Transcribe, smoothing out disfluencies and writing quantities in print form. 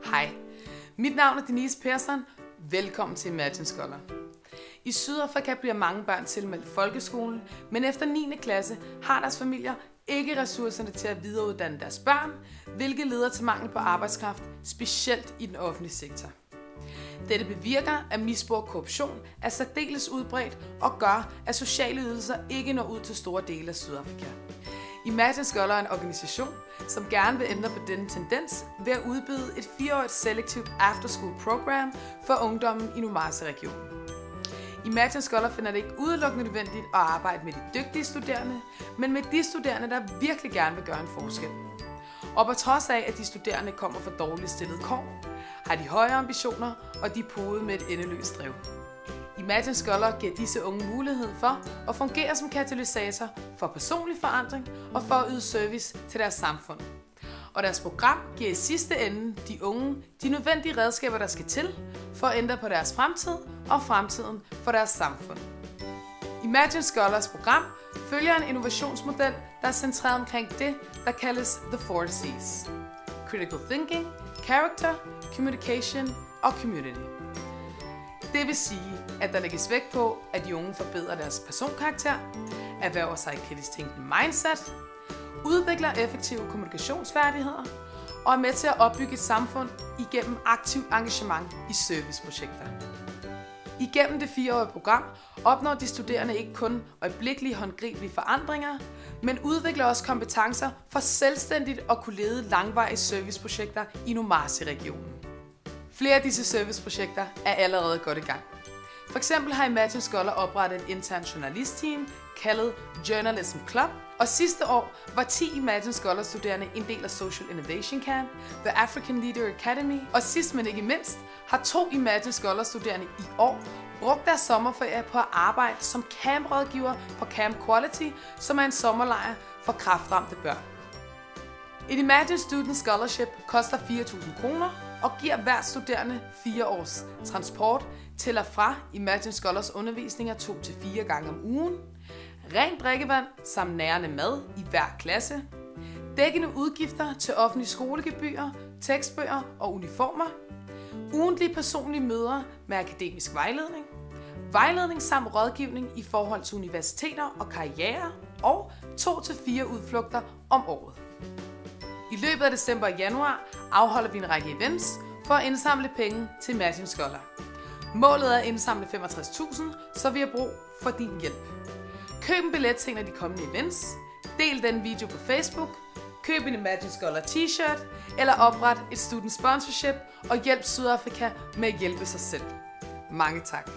Hej, mit navn er Denise Persson. Velkommen til Imagine Scholar. I Sydafrika bliver mange børn tilmeldt folkeskolen, men efter 9. klasse har deres familier ikke ressourcerne til at videreuddanne deres børn, hvilket leder til mangel på arbejdskraft, specielt i den offentlige sektor. Dette bevirker, at misbrug og korruption er særdeles udbredt og gør, at sociale ydelser ikke når ud til store dele af Sydafrika. Imagine Scholar er en organisation, som gerne vil ændre på denne tendens ved at udbyde et 4-årigt selektivt after-school program for ungdommen i Numasi-regionen. Imagine Scholar finder det ikke udelukkende nødvendigt at arbejde med de dygtige studerende, men med de studerende, der virkelig gerne vil gøre en forskel. Og på trods af, at de studerende kommer fra dårligt stillet kår, har de høje ambitioner, og de er podet med et endeløst drev. Imagine Scholar giver disse unge mulighed for at fungere som katalysator for personlig forandring og for at yde service til deres samfund. Og deres program giver i sidste ende de unge de nødvendige redskaber, der skal til for at ændre på deres fremtid og fremtiden for deres samfund. Imagine Scholars program følger en innovationsmodel, der er centreret omkring det, der kaldes The 4 C's. Critical Thinking, Character, Communication og Community. Det vil sige, at der lægges vægt på, at de unge forbedrer deres personkarakter, erhverver sig et kritisk tænkende mindset, udvikler effektive kommunikationsfærdigheder og er med til at opbygge et samfund igennem aktiv engagement i serviceprojekter. Igennem det 4-årige program opnår de studerende ikke kun øjeblikkelige håndgribelige forandringer, men udvikler også kompetencer for selvstændigt at kunne lede langvarige serviceprojekter i Numasi-regionen. Flere af disse serviceprojekter er allerede godt i gang. For eksempel har Imagine Scholar oprettet et internt journalistteam kaldet Journalism Club, og sidste år var 10 Imagine Scholar studerende en del af Social Innovation Camp, The African Leader Academy, og sidst men ikke mindst har 2 Imagine Scholar studerende i år brugt deres sommerferie på at arbejde som camprådgiver på Camp Quality, som er en sommerlejr for kræftramte børn. Et Imagine Student Scholarship koster 4.000 kroner og giver hver studerende 4 års transport til og fra Imagine Scholars undervisninger 2-4 gange om ugen, rent drikkevand samt nærende mad i hver klasse, dækkende udgifter til offentlige skolegebyrer, tekstbøger og uniformer, ugentlige personlige møder med akademisk vejledning samt rådgivning i forhold til universiteter og karrierer og 2-4 udflugter om året. I løbet af december og januar afholder vi en række events for at indsamle penge til Imagine Scholar. Målet er at indsamle 65.000, så vi har brug for din hjælp. Køb en billet til en af de kommende events, del den video på Facebook, køb en Imagine Scholar t-shirt eller opret et student sponsorship og hjælp Sydafrika med at hjælpe sig selv. Mange tak.